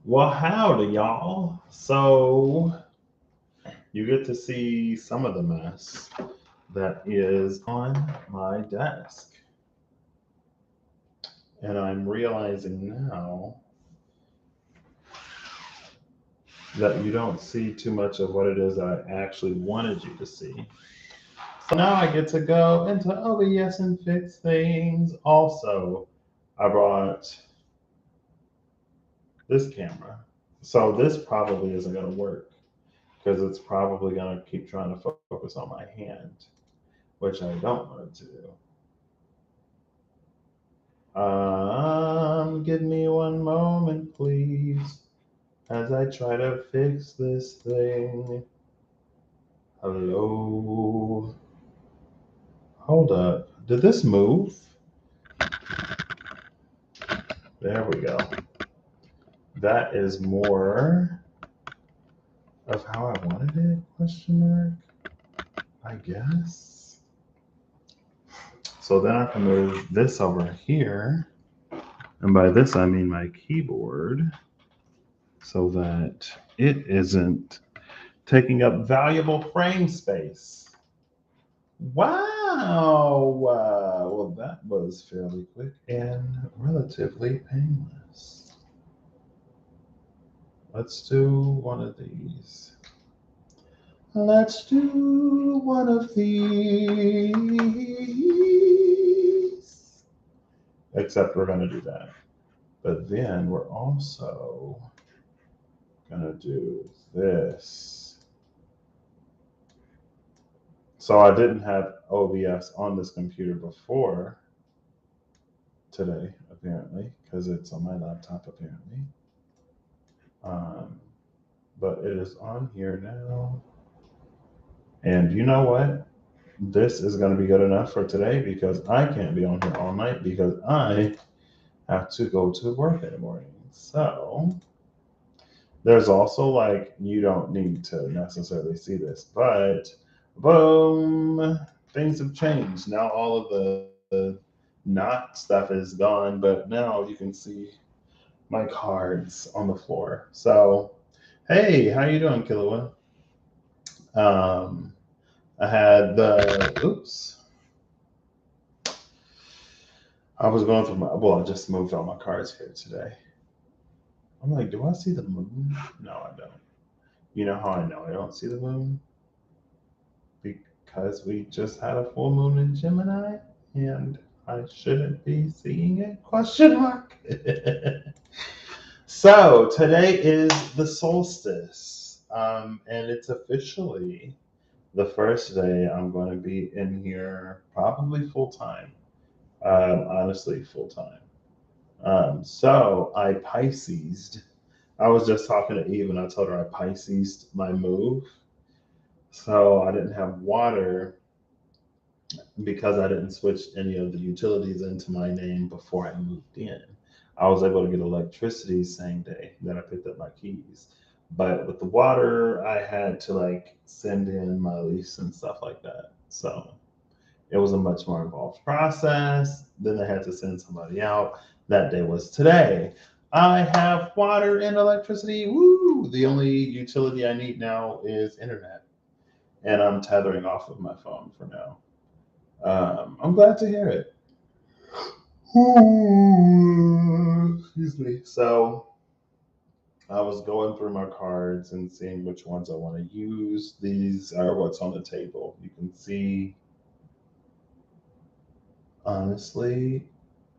Well, howdy, y'all. So you get to see some of the mess that is on my desk. And I'm realizing now that you don't see too much of what it is that I actually wanted you to see. So now I get to go into OBS and fix things. Also, I brought this camera. So this probably isn't going to work because it's probably going to keep trying to focus on my hand, which I don't want it to do. Give me one moment, please, as I try to fix this thing. Hello? Hold up. Did this move? There we go. That is more of how I wanted it, question mark, I guess. So then I can move this over here. And by this, I mean my keyboard, so that it isn't taking up valuable frame space. Wow. Well, that was fairly quick and relatively painless. Let's do one of these. Let's do one of these. Except we're going to do that. But then we're also going to do this. So I didn't have OBS on this computer before today, apparently, because it's on my laptop, apparently. But it is on here now. And you know what? This is going to be good enough for today because I can't be on here all night because I have to go to work in the morning. So there's also like, you don't need to necessarily see this, but boom, things have changed. Now all of the not stuff is gone, but now you can see my cards on the floor. So, hey, how you doing, Killua? Um, I had the, oops. I was going through I just moved all my cards here today. I'm like, do I see the moon? No, I don't. You know how I know I don't see the moon? Because we just had a full moon in Gemini and I shouldn't be seeing it? Question mark. So today is the solstice, and it's officially the first day I'm going to be in here probably full time. Honestly, full time. So I Piscesed. I was just talking to Eve and I told her I Piscesed my move. So I didn't have water because I didn't switch any of the utilities into my name before I moved in. I was able to get electricity same day that I picked up my keys. But with the water, I had to like send in my lease and stuff like that. So it was a much more involved process. Then I had to send somebody out. That day was today. I have water and electricity. Woo! The only utility I need now is internet. And I'm tethering off of my phone for now. I'm glad to hear it. Excuse me. So I was going through my cards and seeing which ones I want to use. These are what's on the table. You can see, honestly,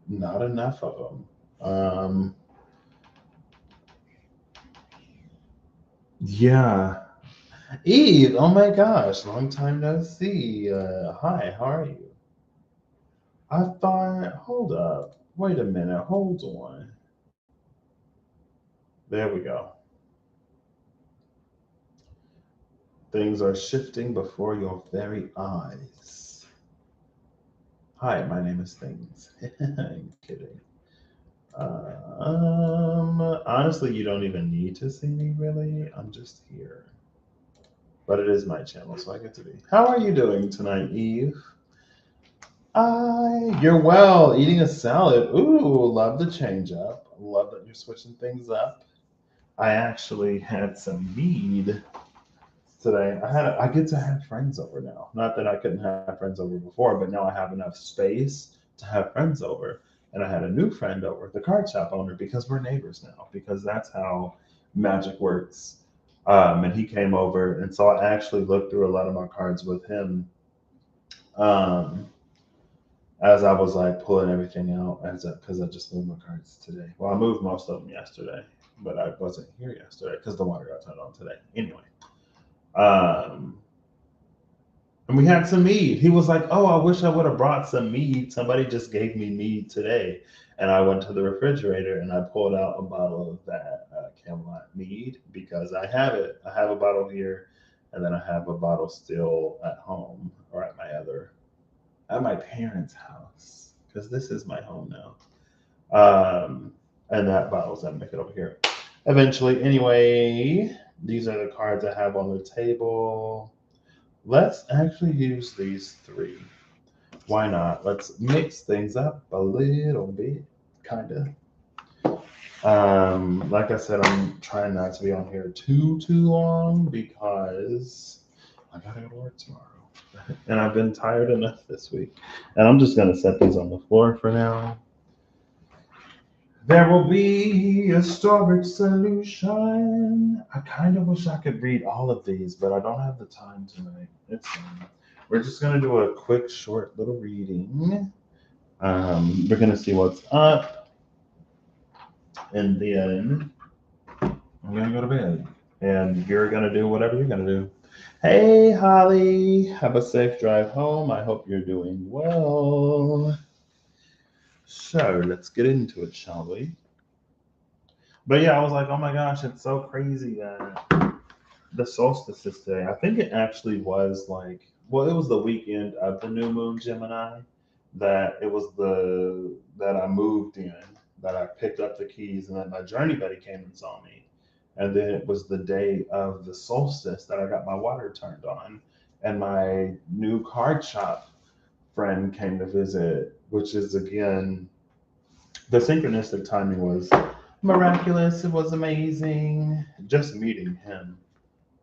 not enough of them. Yeah. Eve, oh my gosh, long time no see. Hi, how are you? I thought, hold up, wait a minute, hold on. There we go. Things are shifting before your very eyes. Hi, my name is Things. I'm kidding. Honestly, you don't even need to see me really. I'm just here. But it is my channel, so I get to be. How are you doing tonight, Eve? You're well, eating a salad. Ooh, love the change up. Love that you're switching things up. I actually had some mead today. I get to have friends over now. Not that I couldn't have friends over before, but now I have enough space to have friends over. And I had a new friend over, the card shop owner, because we're neighbors now, because that's how magic works. And he came over, and so I actually looked through a lot of my cards with him um, as I was like pulling everything out, because I just moved my cards today. Well, I moved most of them yesterday, but I wasn't here yesterday because the water got turned on today. Anyway, um, and we had some mead. He was like, "Oh, I wish I would have brought some mead. Somebody just gave me mead today." And I went to the refrigerator and I pulled out a bottle of that Camelot mead because I have it. I have a bottle here, and then I have a bottle still at home or at my parents' house because this is my home now. And that bottle's gonna make it over here eventually. Anyway, these are the cards I have on the table. Let's actually use these three. Why not? Let's mix things up a little bit, kind of. Like I said, I'm trying not to be on here too long because I gotta go to work tomorrow, and I've been tired enough this week. And I'm just gonna set these on the floor for now. There will be a storage solution. I kind of wish I could read all of these, but I don't have the time tonight. It's fine. We're just going to do a quick, short little reading. We're going to see what's up, and then I'm going to go to bed. And you're going to do whatever you're going to do. Hey, Holly. Have a safe drive home. I hope you're doing well. So let's get into it, shall we? But yeah, I was like, oh my gosh, it's so crazy that the solstice is today. I think it actually was like, well, it was the weekend of the new moon Gemini that it was that I moved in, that I picked up the keys, and then my journey buddy came and saw me. And then it was the day of the solstice that I got my water turned on. And my new card shop friend came to visit, which is again, the synchronistic timing was miraculous. It was amazing just meeting him.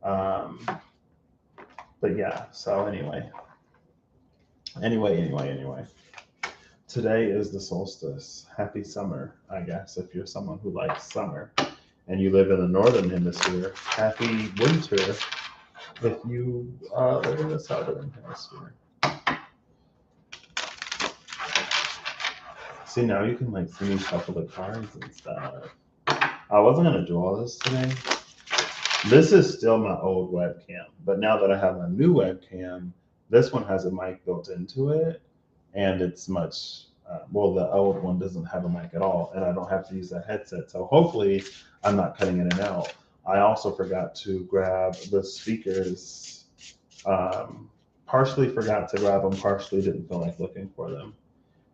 Um, but yeah, so anyway. Today is the solstice. Happy summer, I guess, if you're someone who likes summer and you live in the northern hemisphere. Happy winter if you live in the southern hemisphere. See, now you can like see me shuffle the cards and stuff. I wasn't gonna do all this today. This is still my old webcam, but now that I have my new webcam, this one has a mic built into it, and it's much well. The old one doesn't have a mic at all, and I don't have to use a headset. So hopefully, I'm not cutting in and out. I also forgot to grab the speakers. Partially forgot to grab them. Partially didn't feel like looking for them.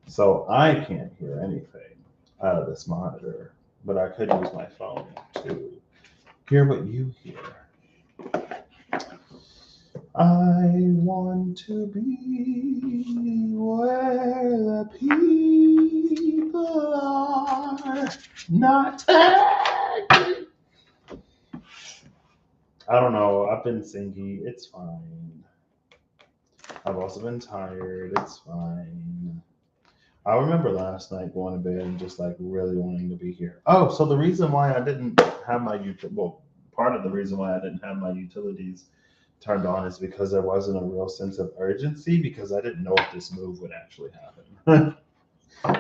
So I can't hear anything out of this monitor, but I could use my phone to hear what you hear. I want to be where the people are, not tagged. I don't know. I've been singing. It's fine. I've also been tired. It's fine. I remember last night going to bed and just like really wanting to be here. Oh, so the reason why I didn't have part of the reason why I didn't have my utilities turned on is because there wasn't a real sense of urgency because I didn't know if this move would actually happen.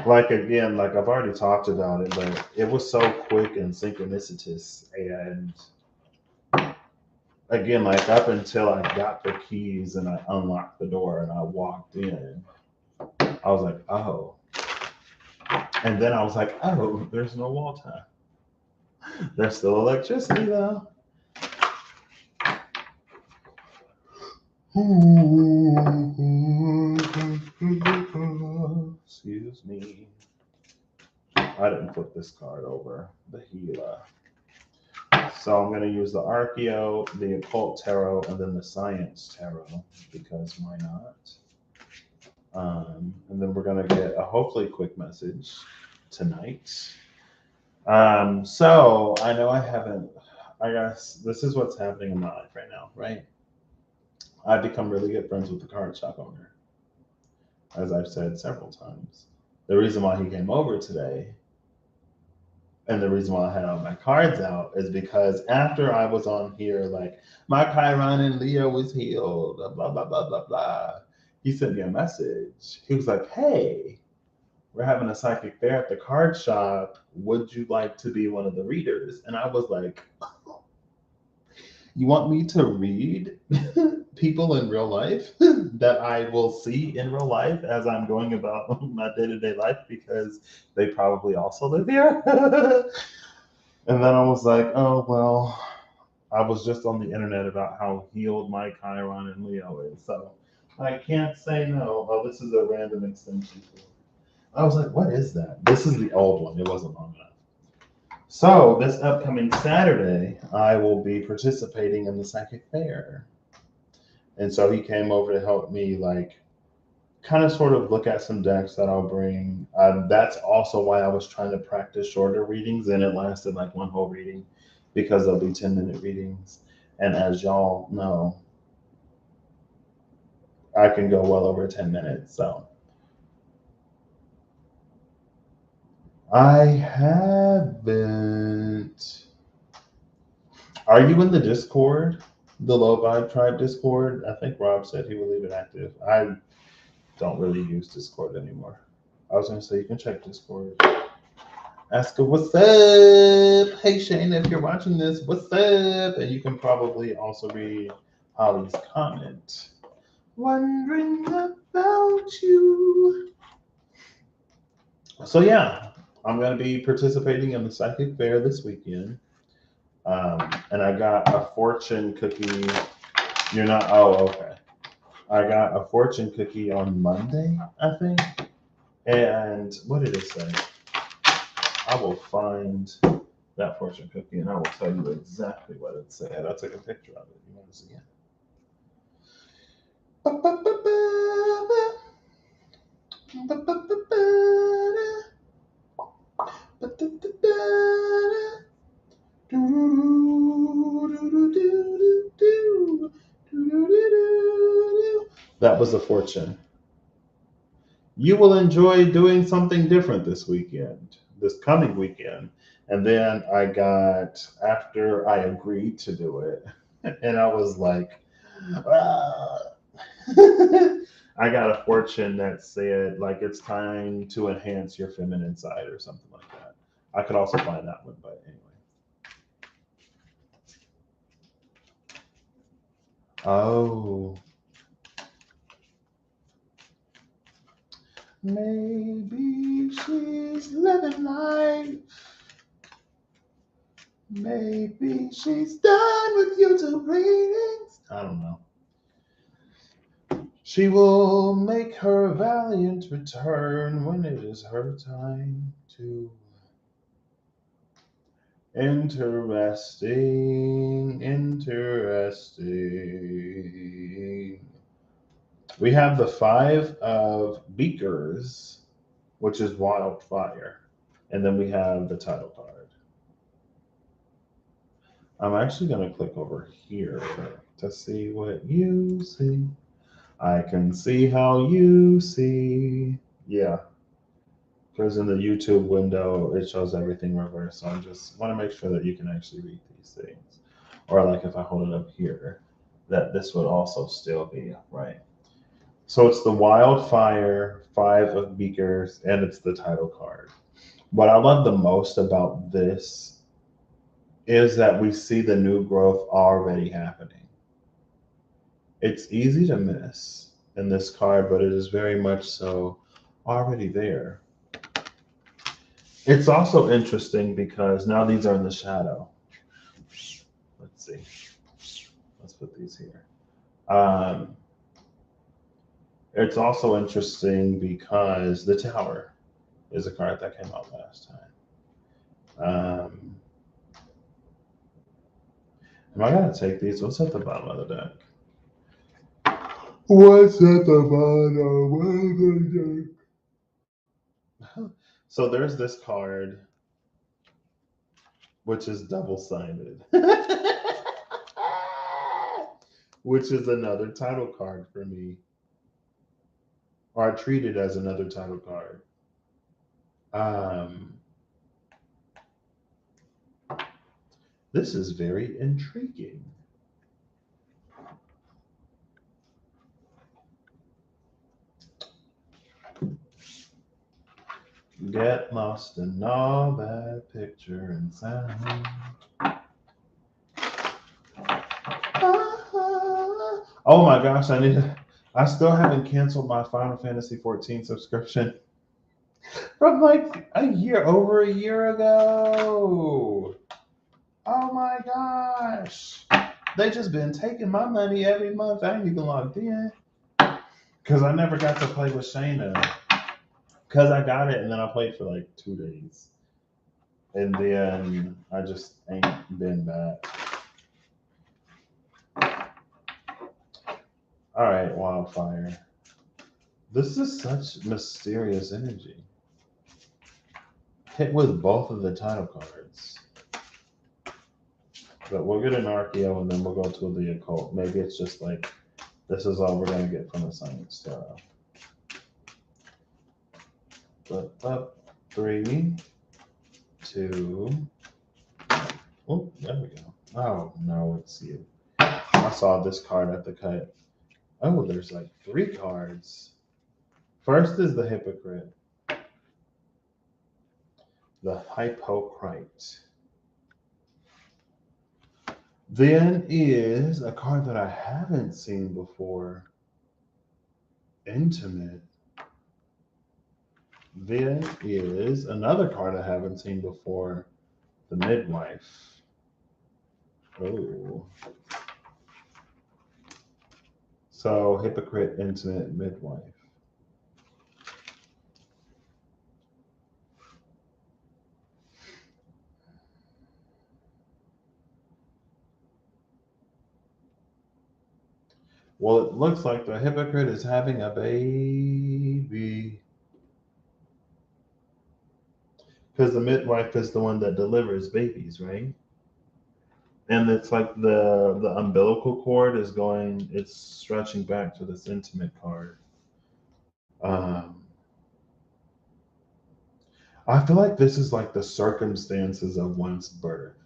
Like again, like I've already talked about it, but it was so quick and synchronicitous, and again, like up until I got the keys and I unlocked the door and I walked in, I was like, oh. And then I was like, oh, there's no wall time. There's still electricity though. Excuse me. I didn't flip this card over. The Gila. So I'm going to use the Archeo, the Occult Tarot, and then the Science Tarot because why not? And then we're going to get a hopefully quick message tonight. So I know I haven't. I guess this is what's happening in my life right now, right? I've become really good friends with the card shop owner, as I've said several times. The reason why he came over today and the reason why I had all my cards out is because after I was on here, like, my Chiron and Leo is healed, blah, blah, blah, blah, blah, blah. He sent me a message. He was like, hey, we're having a psychic fair at the card shop. Would you like to be one of the readers? And I was like, you want me to read people in real life that I will see in real life as I'm going about my day to day life because they probably also live here? And then I was like, oh, well, I was just on the internet about how healed my Chiron and Leo is. So I can't say no. Oh, this is a random extension. I was like, what is that? This is the old one. It wasn't long enough. So this upcoming Saturday, I will be participating in the psychic fair. And so he came over to help me, like, kind of sort of look at some decks that I'll bring. That's also why I was trying to practice shorter readings, and it lasted like one whole reading because they'll be 10-minute readings. And as y'all know, I can go well over 10 minutes. So I haven't. Are you in the Discord? The Low Vibe Tribe Discord? I think Rob said he will leave it active. I don't really use Discord anymore. I was going to say you can check Discord. Ask her what's up. Hey Shane, if you're watching this, what's up? And you can probably also read Holly's comment. Wondering about you. So yeah, I'm gonna be participating in the psychic fair this weekend. And I got a fortune cookie. You're not. Oh, okay. I got a fortune cookie on Monday, I think. And what did it say? I will find that fortune cookie and I will tell you exactly what it said. I took a picture of it. You want to see it? That was a fortune. You will enjoy doing something different this weekend, this coming weekend. And then I got, after I agreed to do it, and I was like, ah. I got a fortune that said, like, it's time to enhance your feminine side or something like that. I could also find that one, but anyway. Oh, maybe she's living life. Maybe she's done with YouTube ratings. I don't know. She will make her valiant return when it is her time to. Interesting, interesting. We have the Five of Beakers, which is Wildfire. And then we have the title card. I'm actually going to click over here to see what you see. I can see how you see. Yeah, because in the YouTube window, it shows everything reversed. So I just want to make sure that you can actually read these things. Or like if I hold it up here, that this would also still be right. So it's the Wildfire, Five of Beakers, and it's the title card. What I love the most about this is that we see the new growth already happening. It's easy to miss in this card, but it is very much so already there. It's also interesting because now these are in the shadow. Let's see. Let's put these here. It's also interesting because the Tower is a card that came out last time. Am I going to take these? What's at the bottom of the deck? What's at the bottom of the deck? So there's this card. which is double-sided, which is another title card for me, or I treat it as another title card. Um, this is very intriguing. Get lost in all that picture and sound. Oh my gosh, I still haven't canceled my Final Fantasy 14 subscription from like over a year ago. Oh my gosh. They just been taking my money every month. I ain't even logged in. Because I never got to play with Shayna. Because I got it and then I played for like 2 days. And then I just ain't been back. All right, Wildfire. This is such mysterious energy. Hit with both of the title cards. But we'll get an RKO and then we'll go to the occult. Maybe it's just like, this is all we're going to get from the Science Tarot. Up, 3, 2. Oh, there we go. Oh, no, it's you. I saw this card at the cut. Oh, there's like 3 cards. First is the Hypocrite. The Hypocrite. Then is a card that I haven't seen before. Intimate. Then is another card I haven't seen before. The Midwife. Oh. So, Hypocrite, Intimate, Midwife. Well, it looks like the Hypocrite is having a baby. Because the midwife is the one that delivers babies, right? And it's like the umbilical cord is it's stretching back to this intimate card. I feel like this is like the circumstances of one's birth.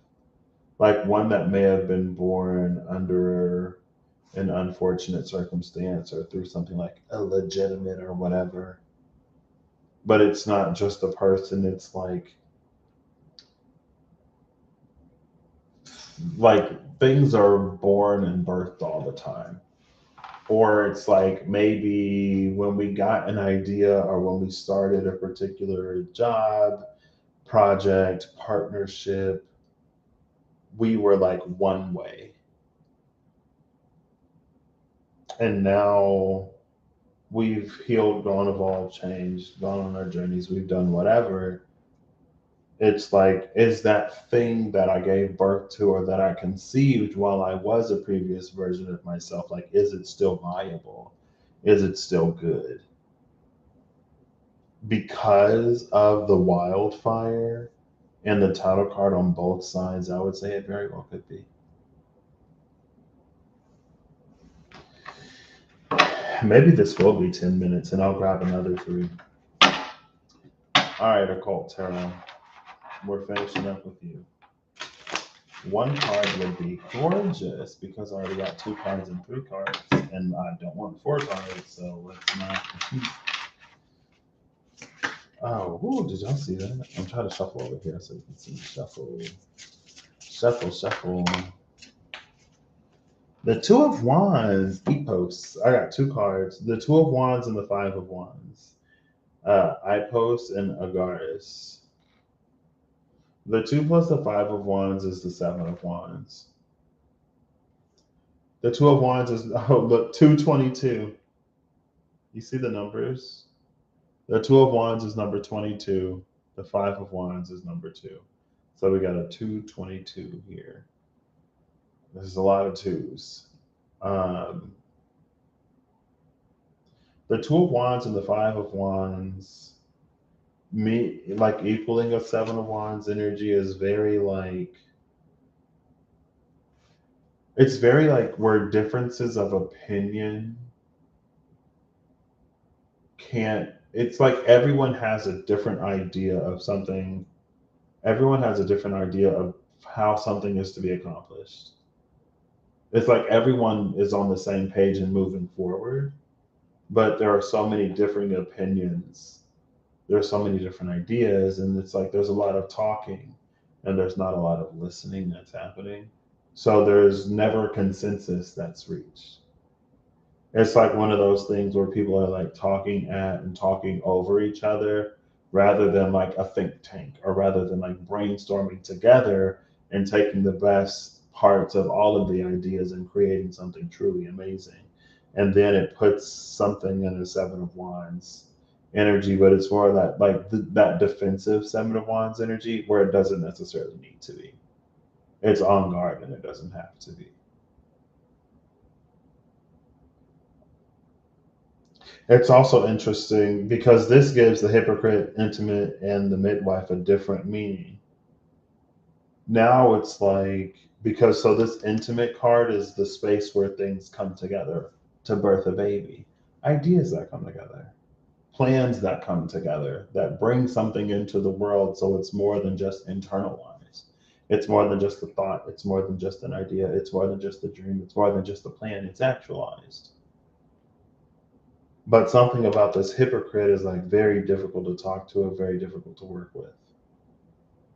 Like one that may have been born under an unfortunate circumstance or through something like illegitimate or whatever. But it's not just a person, it's like things are born and birthed all the time. Or it's like maybe when we got an idea or when we started a particular job, project, partnership, we were like one way. And now we've healed, gone, evolved, changed, gone on our journeys, we've done whatever. It's like, is that thing that I gave birth to or that I conceived while I was a previous version of myself, like, is it still viable? Is it still good? Because of the wildfire and the title card on both sides, I would say it very well could be. Maybe this will be 10 minutes and I'll grab another 3. All right, Occult Tarot. We're finishing up with you. 1 card would be gorgeous because I already got 2 cards and 3 cards, and I don't want 4 cards, so let's not compete. Oh, ooh, did y'all see that? I'm trying to shuffle over here so you can see. Shuffle. Shuffle, shuffle. The 2 of Wands, Epos. I got 2 cards. The 2 of Wands and the 5 of Wands. Epos and Agaris. The 2 plus the 5 of Wands is the 7 of Wands. The 2 of Wands is, oh, look, 222. You see the numbers? The 2 of Wands is number 22. The 5 of Wands is number 2. So we got a 222 here. There's a lot of 2s. The 2 of Wands and the 5 of Wands, me like equaling a Seven of Wands energy is very like it's very like where differences of opinion can't it's like everyone has a different idea of something. Everyone has a different idea of how something is to be accomplished. It's like everyone is on the same page and moving forward, but there are so many differing opinions. There are so many different ideas, and it's like there's a lot of talking and there's not a lot of listening that's happening. So there's never consensus that's reached. It's like one of those things where people are like talking at and talking over each other rather than like a think tank or rather than like brainstorming together and taking the best parts of all of the ideas and creating something truly amazing. And then it puts something in the Seven of Wands energy, but it's more that like that defensive Seven of Wands energy where it doesn't necessarily need to be. It's on guard and it doesn't have to be. It's also interesting because this gives the hypocrite, intimate, and the midwife a different meaning. Now it's like, because so this intimate card is the space where things come together to birth a baby, ideas that come together, plans that come together, that bring something into the world so it's more than just internalized. It's more than just a thought, it's more than just an idea, it's more than just a dream, it's more than just a plan, it's actualized. But something about this hypocrite is like very difficult to talk to, or very difficult to work with.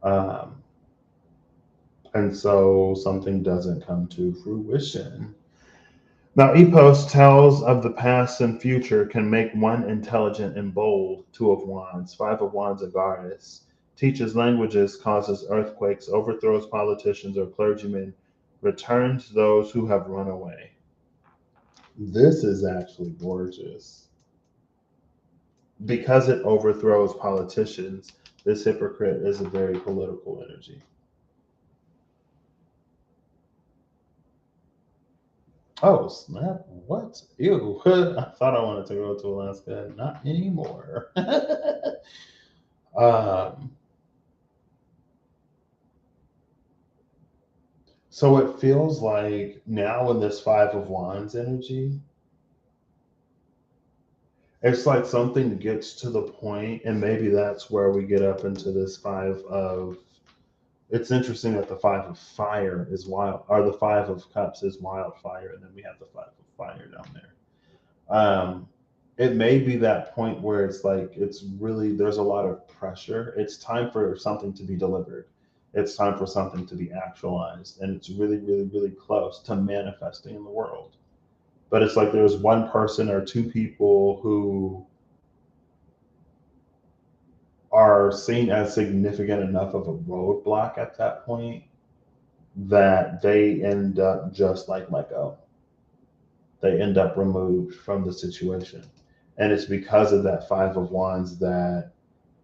Um, and so something doesn't come to fruition. Now, Epos tells of the past and future can make one intelligent and bold, Two of Wands, Five of Wands, a goddess, teaches languages, causes earthquakes, overthrows politicians or clergymen, returns those who have run away. This is actually gorgeous. Because it overthrows politicians, this hypocrite is a very political energy. Oh, snap. What? Ew. I thought I wanted to go to Alaska. Not anymore. um, so it feels like now in this Five of Wands energy, it's like something gets to the point, and maybe that's where we get up into this Five of. It's interesting that the Five of Fire is wild, or the Five of Cups is wildfire, and then we have the Five of Fire down there. Um, it may be that point where it's like it's really there's a lot of pressure. It's time for something to be delivered. It's time for something to be actualized, and it's really, really, really close to manifesting in the world. But it's like there's one person or two people who are seen as significant enough of a roadblock at that point that they end up just like let go. They end up removed from the situation. And it's because of that Five of Wands that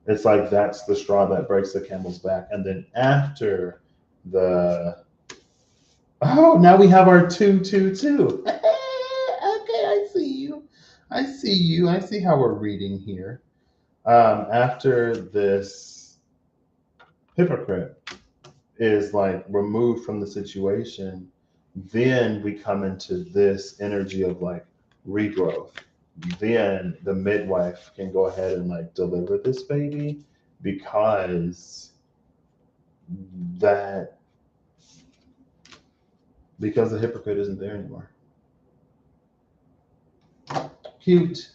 it's like that's the straw that breaks the camel's back. And then after the now we have our 222. Okay, I see you. I see you. I see how we're reading here. After this hypocrite is like removed from the situation, then we come into this energy of like regrowth. Then the midwife can go ahead and like deliver this baby because that because the hypocrite isn't there anymore. Cute.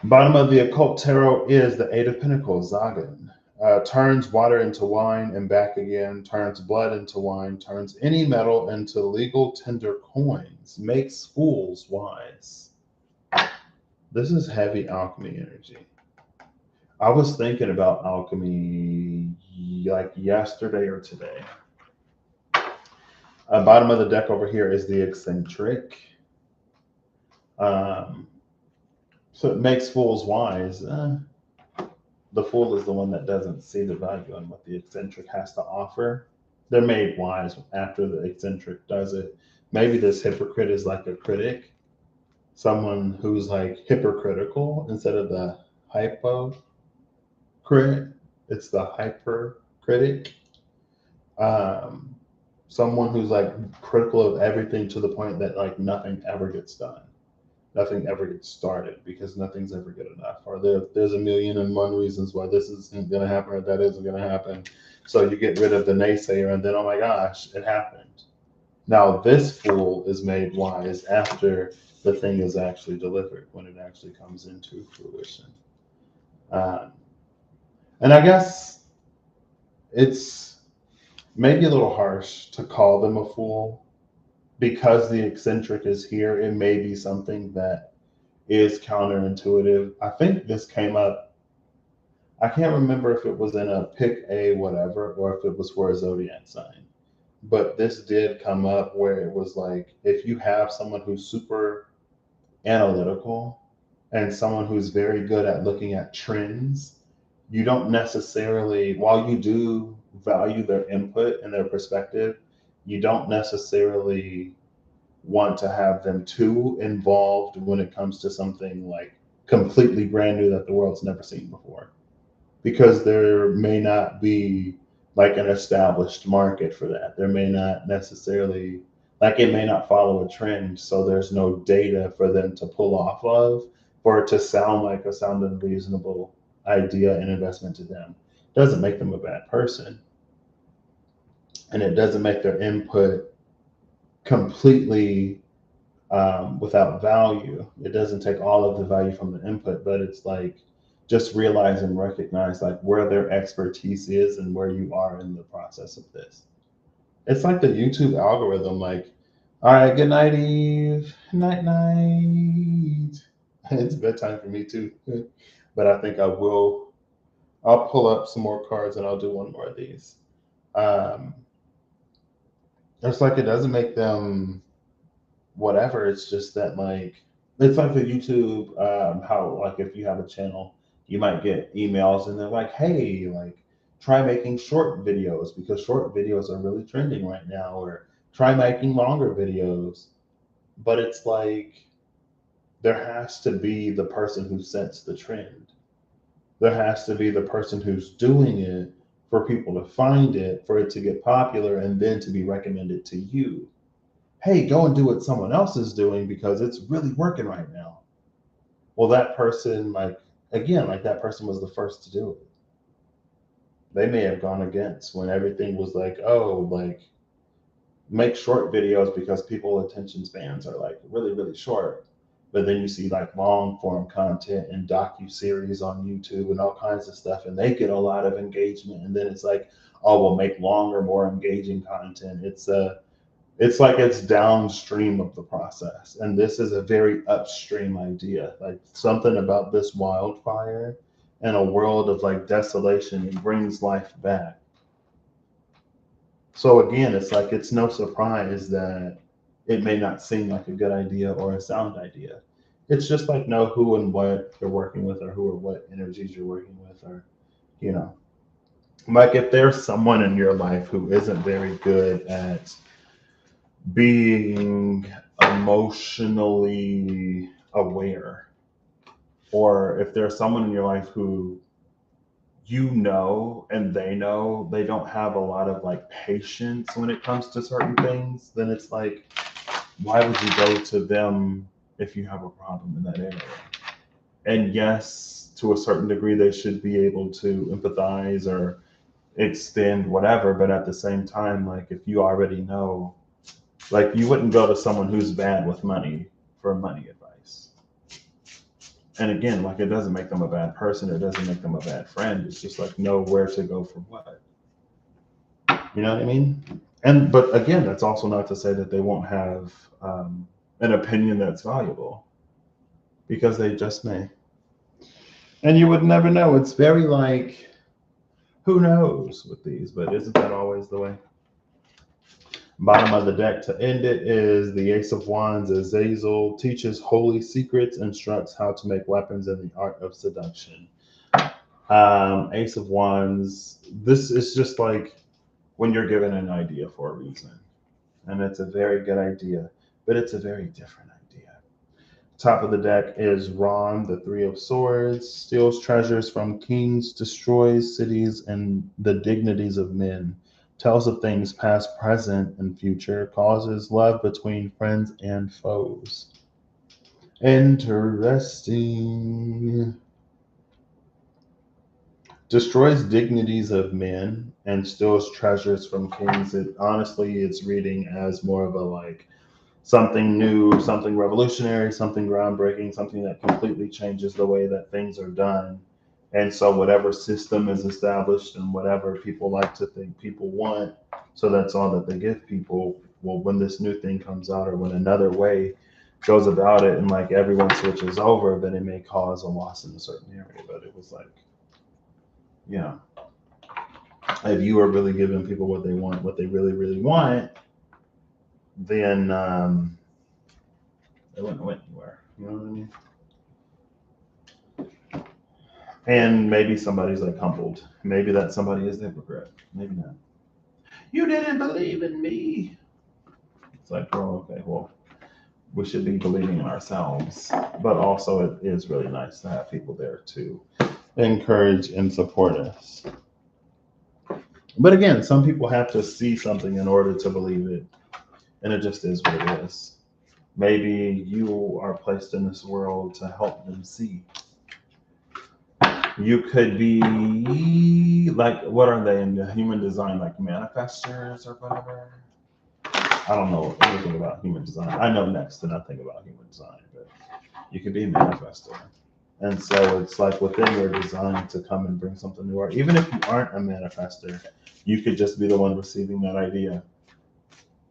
Bottom of the occult tarot is the Eight of Pentacles, Zagan. Turns water into wine and back again, turns blood into wine, turns any metal into legal tender coins, makes fools wise. This is heavy alchemy energy. I was thinking about alchemy like yesterday or today. Bottom of the deck over here is the eccentric. Um, so it makes fools wise. The fool is the one that doesn't see the value in what the eccentric has to offer. They're made wise after the eccentric does it. Maybe this hypocrite is like a critic, someone who's like hypocritical instead of the hypo. hypocrite. It's the hypercritic. Um, Someone who's like critical of everything to the point that like nothing ever gets done. Nothing ever gets started because nothing's ever good enough. Or there's a million and one reasons why this isn't going to happen or that isn't going to happen. So you get rid of the naysayer and then, oh my gosh, it happened. Now, this fool is made wise after the thing is actually delivered, when it actually comes into fruition. Um, and I guess it's maybe a little harsh to call them a fool because the eccentric is here. It may be something that is counterintuitive. I think this came up. I can't remember if it was in a pick a whatever or if it was for a zodiac sign. But this did come up where it was like if you have someone who's super analytical and someone who's very good at looking at trends, you don't necessarily, while you do value their input and their perspective, you don't necessarily want to have them too involved when it comes to something like completely brand new that the world's never seen before. Because there may not be like an established market for that. There may not necessarily, like it may not follow a trend. So there's no data for them to pull off of for it to sound like a sound and reasonable idea and investment to them. Doesn't make them a bad person. And it doesn't make their input completely without value. It doesn't take all of the value from the input, but it's like just realize and recognize like where their expertise is and where you are in the process of this. It's like the YouTube algorithm, like, all right, good night, Eve. Night, night. It's bedtime for me too. But I think I'll pull up some more cards and I'll do one more of these. Um, it's like it doesn't make them whatever. It's just that like it's like the YouTube, how like if you have a channel, you might get emails and they're like, hey, like try making short videos because short videos are really trending right now, or try making longer videos. But it's like there has to be the person who sets the trend. There has to be the person who's doing it for people to find it, for it to get popular, and then to be recommended to you. Hey, go and do what someone else is doing because it's really working right now. Well, that person, like, again, like that person was the first to do it. They may have gone against when everything was like, oh, like, make short videos because people attention spans are like really, really short. But then you see like long form content and docu-series on YouTube and all kinds of stuff, and they get a lot of engagement. And then it's like, oh, we'll make longer, more engaging content. It's like it's downstream of the process. And this is a very upstream idea. Like something about this wildfire in a world of like desolation, it brings life back. So again, it's like it's no surprise that it may not seem like a good idea or a sound idea. It's just like know who and what you're working with, or who or what energies you're working with, or you know, like if there's someone in your life who isn't very good at being emotionally aware, or if there's someone in your life who you know and they don't have a lot of like patience when it comes to certain things, then it's like, why would you go to them if you have a problem in that area? And yes, to a certain degree, they should be able to empathize or extend whatever, but at the same time, like if you already know, like you wouldn't go to someone who's bad with money for money advice. And again, like it doesn't make them a bad person, it doesn't make them a bad friend. It's just like know where to go for what. You know what I mean? And but again, that's also not to say that they won't have an opinion that's valuable, because they just may. And you would never know. It's very like, who knows with these, but isn't that always the way? Bottom of the deck to end it is the Ace of Wands. Azazel teaches holy secrets, instructs how to make weapons in the art of seduction. Ace of Wands, this is just like when you're given an idea for a reason. And it's a very good idea, but it's a very different idea. Top of the deck is Ron, the Three of Swords, steals treasures from kings, destroys cities and the dignities of men, tells of things past, present, and future, causes love between friends and foes. Interesting. Destroys dignities of men and steals treasures from kings. It honestly, it's reading as more of a like something new, something revolutionary, something groundbreaking, something that completely changes the way that things are done. And so, whatever system is established and whatever people like to think people want, so that's all that they give people. Well, when this new thing comes out or when another way goes about it and like everyone switches over, then it may cause a loss in a certain area. But it was like, you know, if you are really giving people what they want, what they really, really want, then it wouldn't went anywhere. You know what I mean? And maybe somebody's like humbled. Maybe that somebody is the hypocrite. Maybe not. You didn't believe in me. It's like, well, okay, well, we should be believing in ourselves. But also, it is really nice to have people there to encourage and support us. But again, some people have to see something in order to believe it. And it just is what it is. Maybe you are placed in this world to help them see. You could be like, what are they in the human design, like manifestors or whatever? I don't know anything about human design. I know next to nothing about human design, but you could be a manifestor. And so it's like within your design to come and bring something new. Or even if you aren't a manifestor, you could just be the one receiving that idea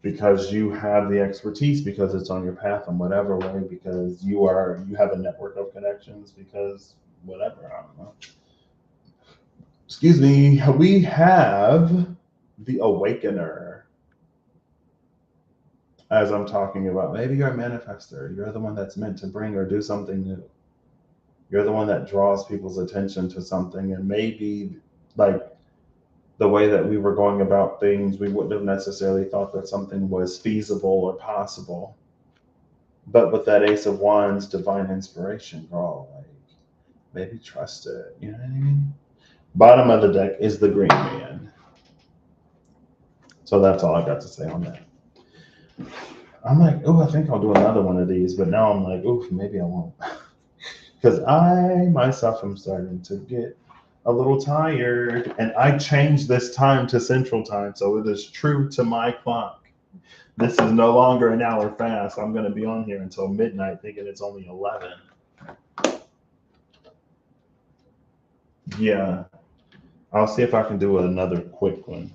because you have the expertise, because it's on your path in whatever way, because you have a network of connections, because whatever, I don't know. Excuse me, we have the Awakener. As I'm talking about, maybe you're a manifestor. You're the one that's meant to bring or do something new. You're the one that draws people's attention to something. And maybe, like, the way that we were going about things, we wouldn't have necessarily thought that something was feasible or possible. But with that Ace of Wands, divine inspiration, girl, like, maybe trust it. You know what I mean? Bottom of the deck is the Green Man. So that's all I got to say on that. I'm like, oh, I think I'll do another one of these, but now I'm like, oof, maybe I won't. Because I myself am starting to get a little tired, and I changed this time to Central Time, so it is true to my clock. This is no longer an hour fast. I'm going to be on here until midnight thinking it's only 11. Yeah, I'll see if I can do another quick one.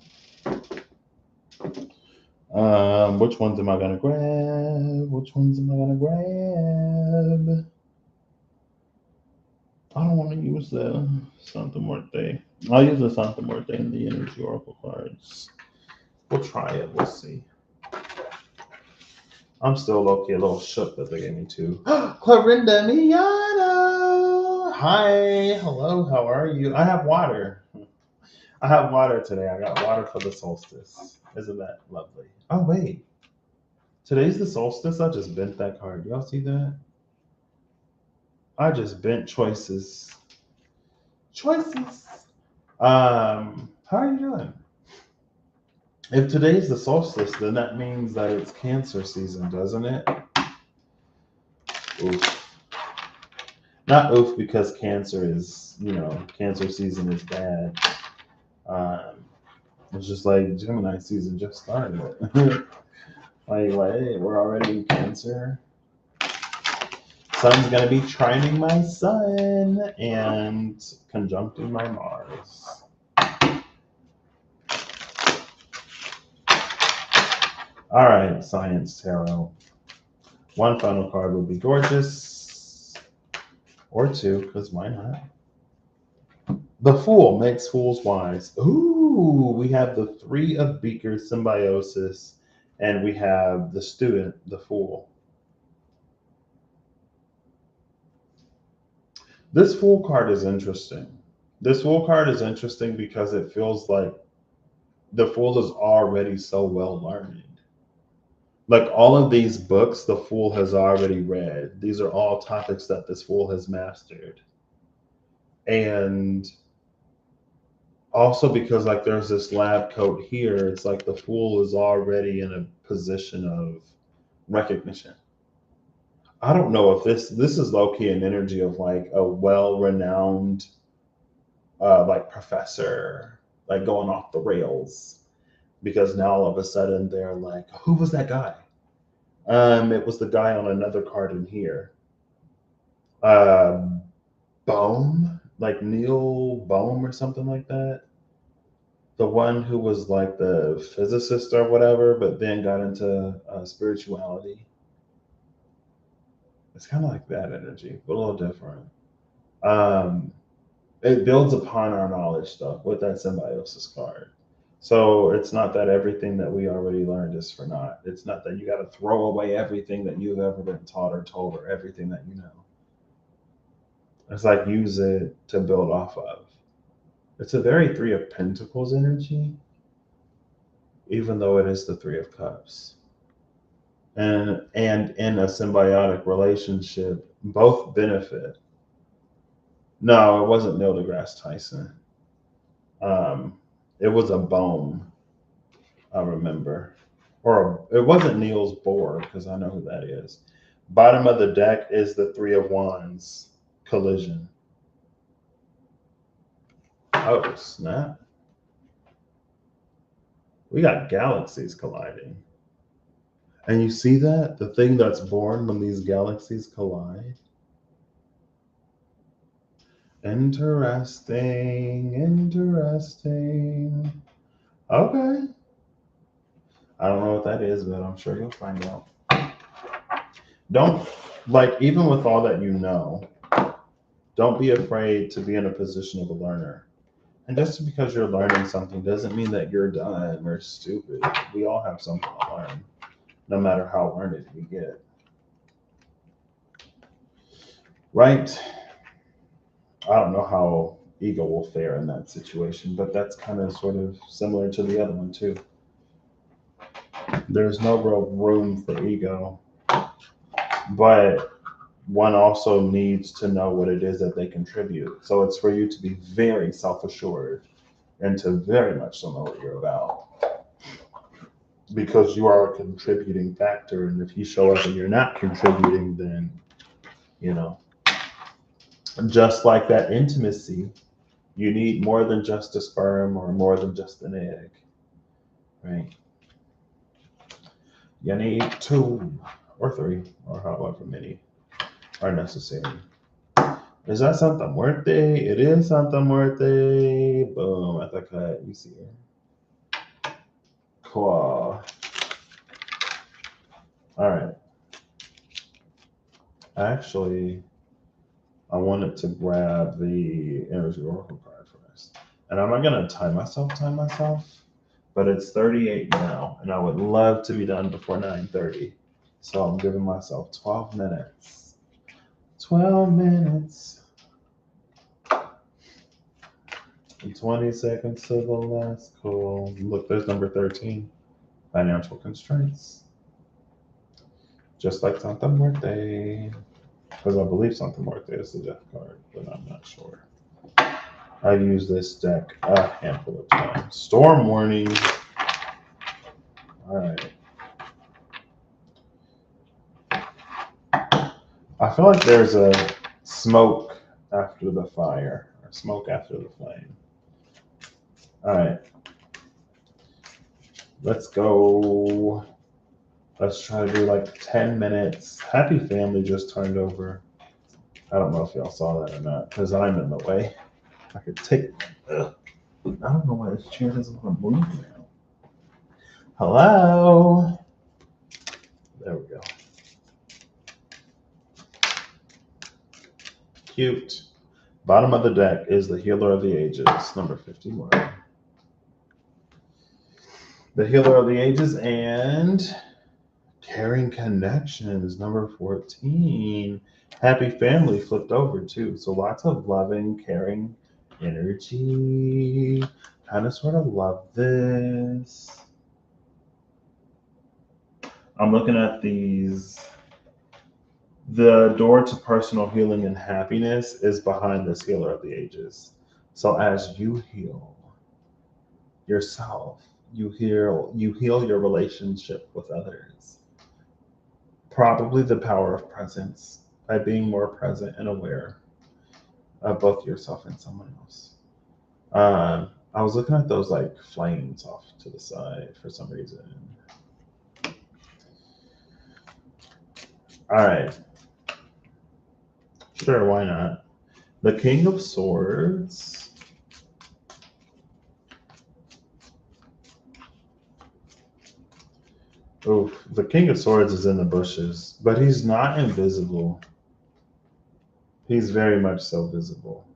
Which ones am I gonna grab? Which ones am I gonna grab? I don't want to use the Santa Muerte. I'll use the Santa Muerte and the Energy Oracle cards. We'll try it. We'll see. I'm still low-key a little shook that they gave me two. Clarinda Miano! Hi, hello, how are you? I have water. I have water today. I got water for the solstice. Isn't that lovely? Oh, wait. Today's the solstice. I just bent that card. Y'all see that? I just bent choices. Choices. How are you doing? If today's the solstice, then that means that it's Cancer season, doesn't it? Oof. Not oof because Cancer is, Cancer season is bad. It's just like Gemini season just started. like, hey, we're already in Cancer. Sun's gonna be trining my sun and conjuncting my Mars. All right, Science Tarot. One final card would be gorgeous, or two, because why not? The Fool makes fools wise. Ooh, we have the Three of Beakers, Symbiosis, and we have the Student, the Fool. This Fool card is interesting. This Fool card is interesting because it feels like the Fool is already so well learned. Like all of these books, the Fool has already read. These are all topics that this Fool has mastered. And also because like there's this lab coat here, it's like the Fool is already in a position of recognition. I don't know if this is low key an energy of like a well renowned like professor like going off the rails because now all of a sudden they're like, who was that guy? It was the guy on another card in here. Um, Bohm, like Neil Bohm or something like that. The one who was like the physicist or whatever, but then got into spirituality. It's kind of like that energy, but a little different. Um, it builds upon our knowledge stuff with that symbiosis card. So it's not that everything that we already learned is for naught. It's not that you got to throw away everything that you've ever been taught or told or everything that you know. It's like use it to build off of. It's a very Three of Pentacles energy, even though it is the Three of Cups. And in a symbiotic relationship, both benefit. No, it wasn't Neil deGrasse Tyson. It was a Bohm, I remember. It wasn't Niels Bohr, because I know who that is. Bottom of the deck is the Three of Wands collision. Oh, snap. We got galaxies colliding. And you see that? The thing that's born when these galaxies collide? Interesting, interesting. Okay. I don't know what that is, but I'm sure you'll find out. Don't, like, even with all that you know, don't be afraid to be in a position of a learner. And just because you're learning something doesn't mean that you're done or stupid. We all have something to learn, no matter how learned we get. Right? I don't know how ego will fare in that situation, but that's kind of sort of similar to the other one, too. There's no real room for ego, but one also needs to know what it is that they contribute. So it's for you to be very self assured and to very much know what you're about. Because you are a contributing factor. And if you show up and you're not contributing, then, you know, just like that intimacy, you need more than just a sperm or more than just an egg, right? You need two or three or however many are necessary. Is that Santa Muerte? It is Santa Muerte. Boom, at the cut. You see it. Cool. All right. Actually, I wanted to grab the Energy Oracle card first. And I'm not going to time myself, but it's 38 now, and I would love to be done before 9:30. So I'm giving myself 12 minutes. 12 minutes. And 20 seconds to the last call. Look, there's number 13. Financial constraints. Just like Santa Muerte. Because I believe Santa Muerte is the death card, but I'm not sure. I've used this deck a handful of times. Storm warning. All right. I feel like there's a smoke after the fire, or smoke after the flame. All right. Let's go. Let's try to do like 10 minutes. Happy Family just turned over. I don't know if y'all saw that or not, because I'm in the way. I could take. I don't know why this chair doesn't want to move now. Hello. There we go. Cute. Bottom of the deck is the Healer of the Ages, number 51. The Healer of the Ages and Caring Connections, number 14. Happy Family flipped over too. So lots of loving, caring energy. Kind of sort of love this. I'm looking at these. The door to personal healing and happiness is behind this healer of the ages. So as you heal yourself, you heal your relationship with others. Probably the power of presence by being more present and aware of both yourself and someone else. I was looking at those like flames off to the side for some reason. All right, sure, why not? The King of Swords. Oh, the King of Swords is in the bushes, but he's not invisible. He's very much so visible.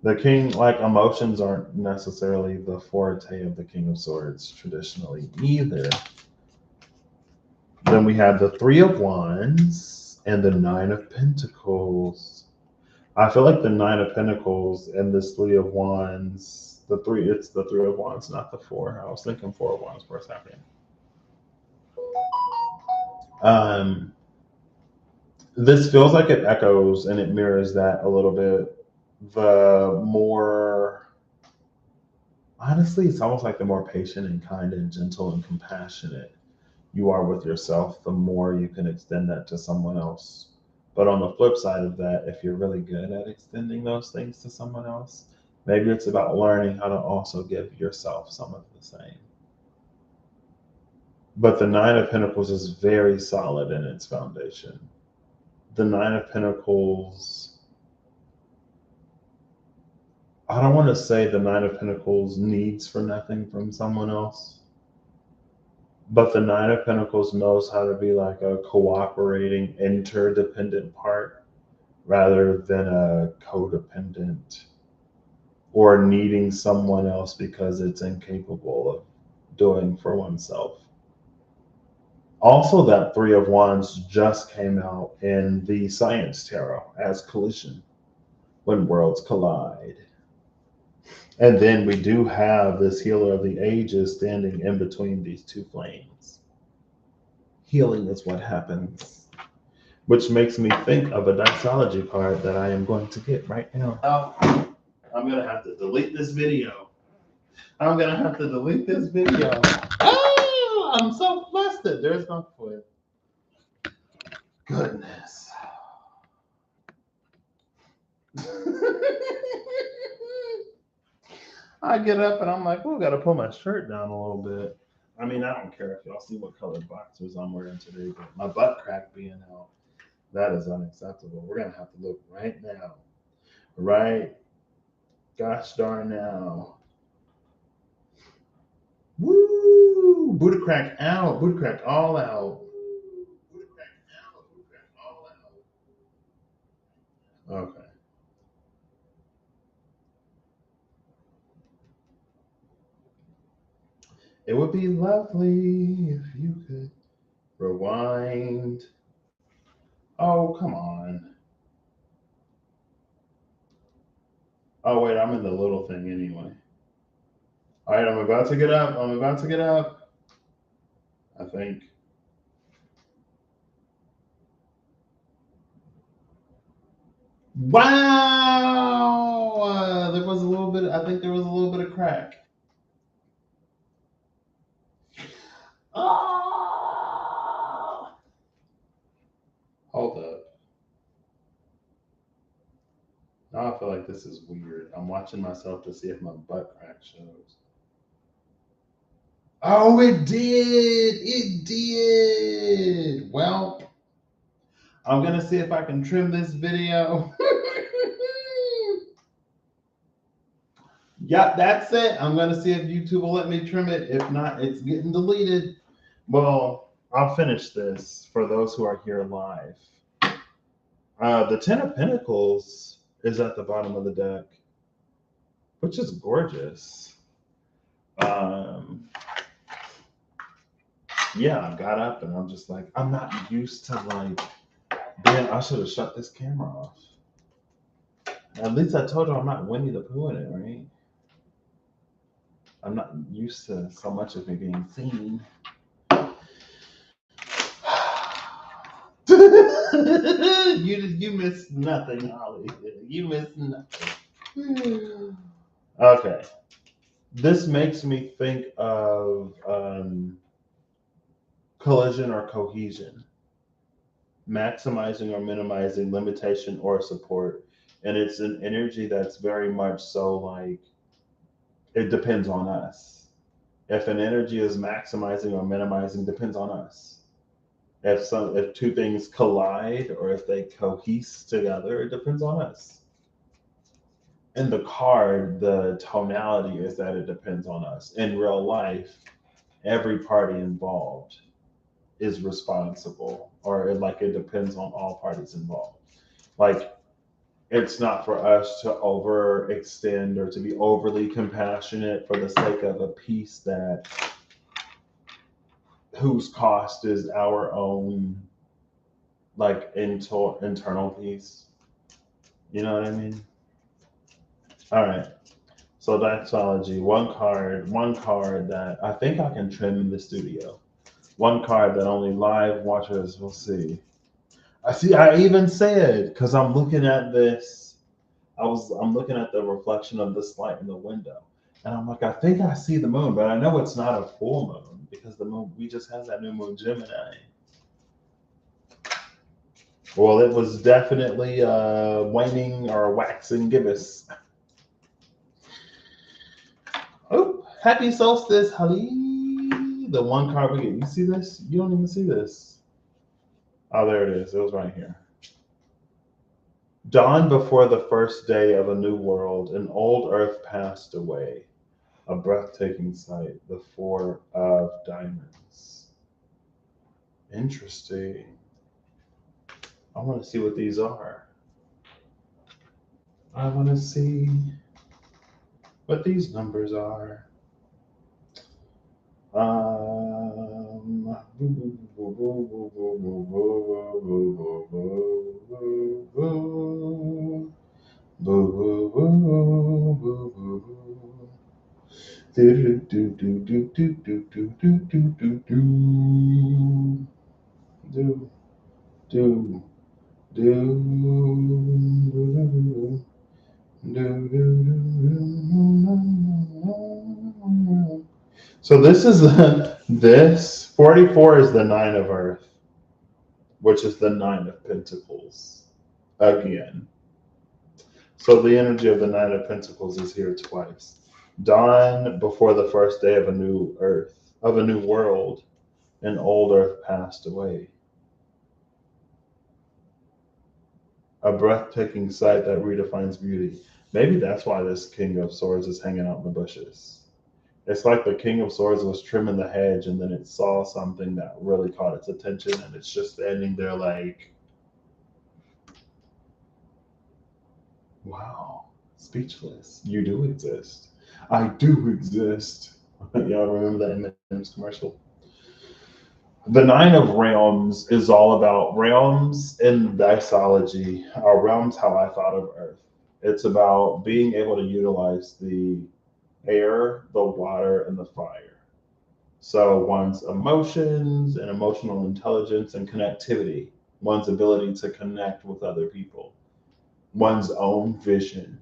The king, like emotions aren't necessarily the forte of the King of Swords traditionally either. Then we have the Three of Wands and the Nine of Pentacles. I feel like the Nine of Pentacles and this Three of Wands, it's the Three of Wands, not the Four. I was thinking Four of Wands for a second. This feels like it echoes and it mirrors that a little bit. The more, honestly, it's almost like the more patient and kind and gentle and compassionate you are with yourself, the more you can extend that to someone else. But on the flip side of that, if you're really good at extending those things to someone else, maybe it's about learning how to also give yourself some of the same. But the Nine of Pentacles is very solid in its foundation. The Nine of Pentacles, I don't want to say the Nine of Pentacles needs for nothing from someone else, but the Nine of Pentacles knows how to be like a cooperating, interdependent part rather than a codependent or needing someone else because it's incapable of doing for oneself. Also, that Three of Wands just came out in the Science Tarot as collision, when worlds collide. And then we do have this healer of the ages standing in between these two flames. Healing is what happens, which makes me think of a doxology card that I am going to get right now. Oh, I'm going to have to delete this video. Oh, I'm so flustered. There's my foot. Goodness. I get up and I'm like, oh, I got to pull my shirt down a little bit. I mean, I don't care if y'all see what colored boxers I'm wearing today, but my butt crack being out, that is unacceptable. We're going to have to look right now. Right? Gosh darn now. Woo! Booty crack out. Booty crack all out. Booty crack out. Booty crack all out. Okay. It would be lovely if you could rewind. Oh, come on. Oh, wait, I'm in the little thing anyway. All right, I'm about to get up. I think. Wow! There was a little bit, I think there was a little bit of crack. Oh! Hold up. Now I feel like this is weird. I'm watching myself to see if my butt crack shows. Oh, it did. It did. Well, I'm going to see if I can trim this video. Yep, that's it. I'm going to see if YouTube will let me trim it. If not, it's getting deleted. Well, I'll finish this for those who are here live. The Ten of Pentacles is at the bottom of the deck, which is gorgeous. Yeah, I got up and I'm just like, I'm not used to like being, I should have shut this camera off. At least I told you I'm not Winnie the Pooh in it, right? I'm not used to so much of me being seen. you missed nothing, Holly. You missed nothing. Okay. This makes me think of collision or cohesion, maximizing or minimizing, limitation or support. And it's an energy that's very much so like it depends on us. If an energy is maximizing or minimizing, depends on us. If two things collide or if they cohese together, it depends on us. In the card, the tonality is that it depends on us. In real life, every party involved is responsible, or like it depends on all parties involved. Like it's not for us to overextend or to be overly compassionate for the sake of a peace that whose cost is our own like internal peace. You know what I mean? All right. So doxology, one card that I think I can trim in the studio. One card that only live watchers will see. I see. I even said because I'm looking at this. I'm looking at the reflection of this light in the window, and I'm like, I think I see the moon, but I know it's not a full moon because the moon we just had that new moon Gemini. Well, it was definitely waning or waxing gibbous. Oh, happy solstice, Holly. The one card we get. You see this? You don't even see this. Oh, there it is. It was right here. Dawn before the first day of a new world, an old earth passed away. A breathtaking sight, the Four of Diamonds. Interesting. I want to see what these are. I want to see what these numbers are. So this is this 44 is the nine of earth, which is the nine of pentacles again. So the energy of the nine of pentacles is here twice. Dawn before the first day of a new earth, of a new world, an old earth passed away. A breathtaking sight that redefines beauty. Maybe that's why this King of Swords is hanging out in the bushes. It's like the King of Swords was trimming the hedge and then it saw something that really caught its attention and it's just standing there like, wow, speechless. You do exist. I do exist. Y'all remember that M&M's commercial? The Nine of Realms is all about realms in Dysology, or realms how I thought of Earth. It's about being able to utilize the air, the water, and the fire. So one's emotions and emotional intelligence and connectivity, one's ability to connect with other people, one's own vision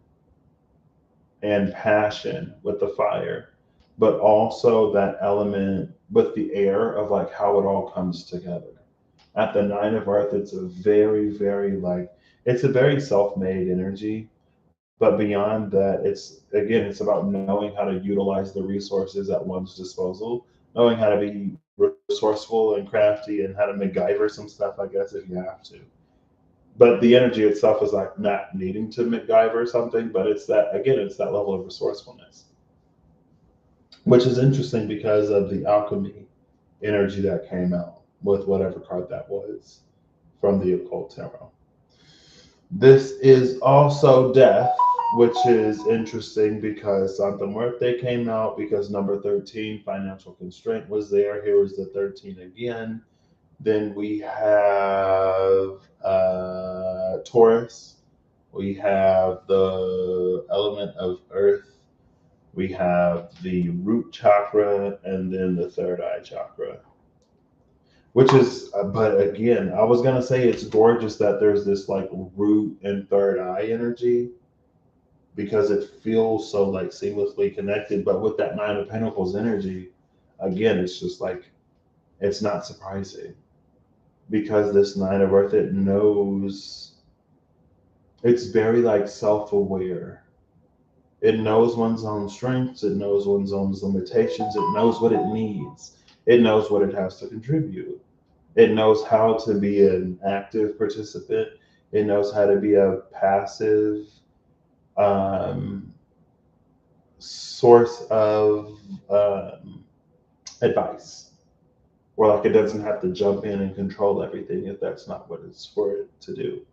and passion with the fire, but also that element with the air of like how it all comes together. At the nine of earth, it's a very, very like it's a very self-made energy. But beyond that, it's again, it's about knowing how to utilize the resources at one's disposal, knowing how to be resourceful and crafty and how to MacGyver some stuff, I guess, if you have to. But the energy itself is like not needing to MacGyver something, but it's that again, it's that level of resourcefulness, which is interesting because of the alchemy energy that came out with whatever card that was from the occult tarot. This is also death, which is interesting because Santa Muerte came out because number 13, financial constraint, was there. Here is the 13 again. Then we have Taurus. We have the element of earth. We have the root chakra and then the third eye chakra. which is, but again, I was gonna say it's gorgeous that there's this like root and third eye energy because it feels so like seamlessly connected. But with that Nine of Pentacles energy, again, it's just like it's not surprising because this Nine of Earth, it knows, it's very like self-aware. It knows one's own strengths, it knows one's own limitations, it knows what it needs, it knows what it has to contribute. It knows how to be an active participant. It knows how to be a passive um, source of advice, or like it doesn't have to jump in and control everything if that's not what it's for it to do.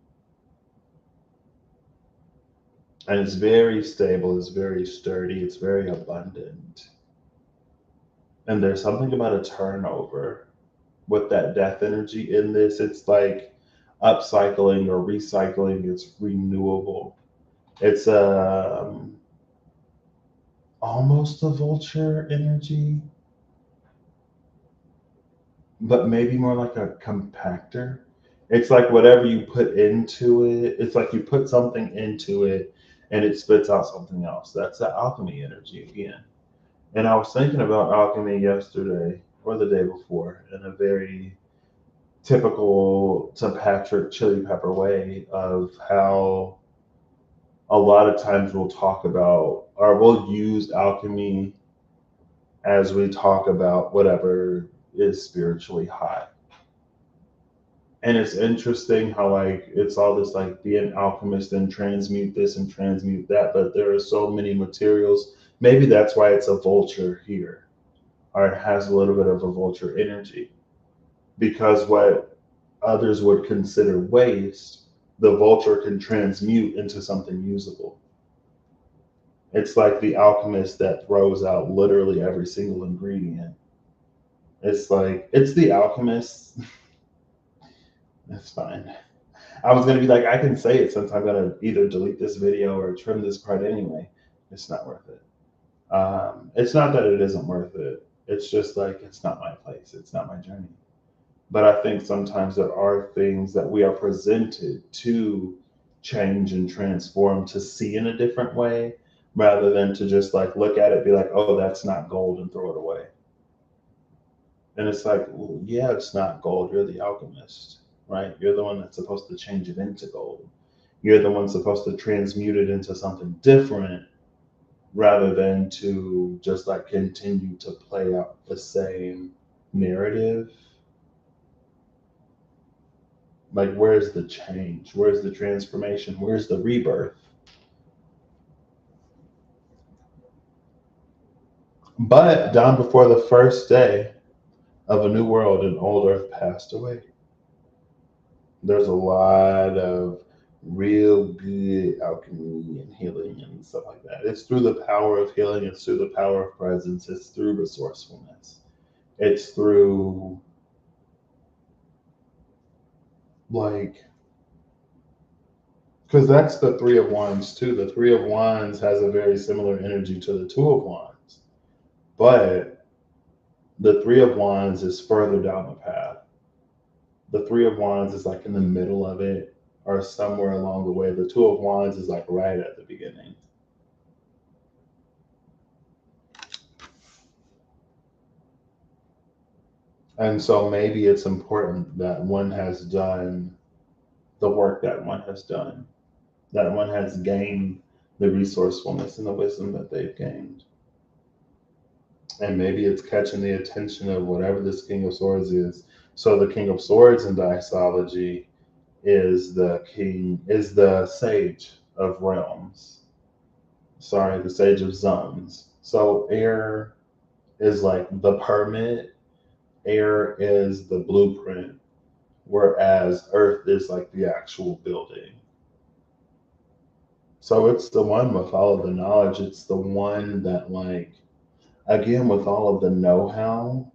And it's very stable, it's very sturdy, it's very abundant. And there's something about a turnover with that death energy in this. It's like upcycling or recycling, it's renewable. It's almost a vulture energy, but maybe more like a compactor. It's like whatever you put into it, it's like you put something into it and it spits out something else. That's the alchemy energy again. And I was thinking about alchemy yesterday or the day before in a very typical to Patrick chili pepper way of how a lot of times we'll talk about or we'll use alchemy as we talk about whatever is spiritually hot. And it's interesting how like it's all this like be an alchemist and transmute this and transmute that, but there are so many materials. Maybe that's why it's a vulture here, or it has a little bit of a vulture energy. Because what others would consider waste, the vulture can transmute into something usable. It's like the alchemist that throws out literally every single ingredient. It's like it's the alchemist. It's fine. I was gonna be like, I can say it since I'm gonna either delete this video or trim this part anyway. It's not worth it. It's not that it isn't worth it. It's just like it's not my place. It's not my journey. But I think sometimes there are things that we are presented to change and transform to see in a different way rather than to just like look at it, be like, oh, that's not gold and throw it away. And it's like, well, yeah, it's not gold. You're the alchemist, right? You're the one that's supposed to change it into gold. You're the one supposed to transmute it into something different rather than to just like continue to play out the same narrative. Like, where's the change? Where's the transformation? Where's the rebirth? But down before the first day of a new world, an old earth passed away. There's a lot of real good alchemy and healing and stuff like that. It's through the power of healing, it's through the power of presence, it's through resourcefulness, it's through like, because that's the Three of Wands too. The Three of Wands has a very similar energy to the Two of Wands, but the Three of Wands is further down the path. The Three of Wands is like in the middle of it or somewhere along the way. The Two of Wands is like right at the beginning. And so maybe it's important that one has done the work that one has done, that one has gained the resourcefulness and the wisdom that they've gained. And maybe it's catching the attention of whatever this King of Swords is. So the King of Swords in Diastrology is the Sage of Realms. Sorry, the Sage of Zones. So air is like the permit, air is the blueprint, whereas earth is like the actual building. So it's the one with all of the knowledge. It's the one that like, again, with all of the know-how,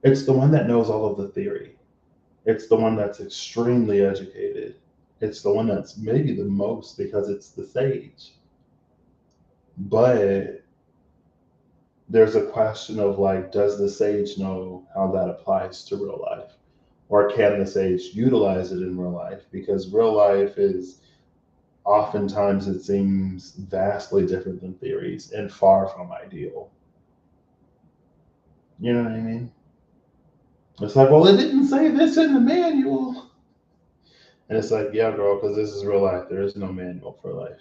it's the one that knows all of the theory. It's the one that's extremely educated. It's the one that's maybe the most because it's the sage. But there's a question of like, does the sage know how that applies to real life? Or can the sage utilize it in real life? Because real life is oftentimes, it seems, vastly different than theories and far from ideal. You know what I mean? It's like, well, it didn't say this in the manual. And it's like, yeah, girl, because this is real life. There is no manual for life.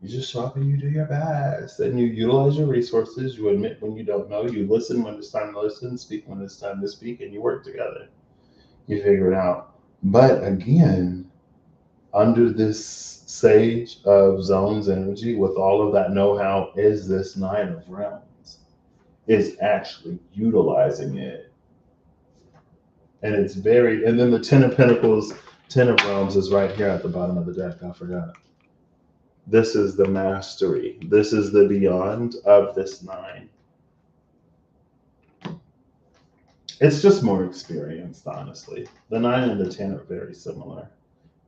You just show up and you do your best. And you utilize your resources. You admit when you don't know. You listen when it's time to listen, speak when it's time to speak, and you work together. You figure it out. But again, under this sage of zones energy, with all of that know how, is this Nine of Realms. Is actually utilizing it. And it's very, and then the Ten of Pentacles, Ten of Realms is right here at the bottom of the deck. I forgot. This is the mastery. This is the beyond of this nine. It's just more experienced, honestly. The nine and the 10 are very similar,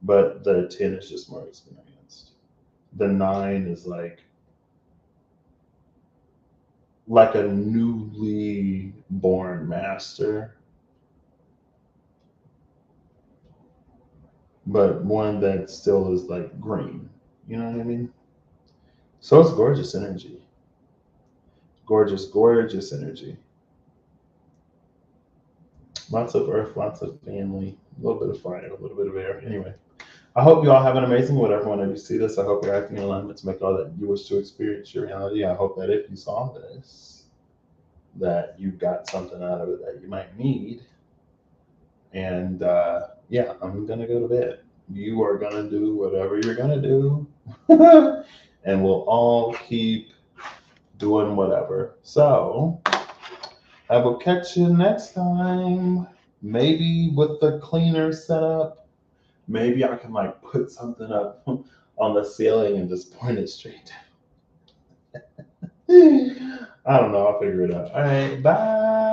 but the 10 is just more experienced. The nine is like a newly born master, but one that still is like green. You know what I mean? So it's gorgeous energy. Gorgeous, gorgeous energy. Lots of earth, lots of family, a little bit of fire, a little bit of air. Anyway, I hope you all have an amazing whatever whenever you see this. I hope you're acting in alignment to make all that you wish to experience your reality. I hope that if you saw this, that you got something out of it that you might need. And yeah, I'm gonna go to bed. You are gonna do whatever you're gonna do, and we'll all keep doing whatever. So I will catch you next time. Maybe with the cleaner setup. Maybe I can like put something up on the ceiling and just point it straight down. I don't know. I'll figure it out. All right. Bye.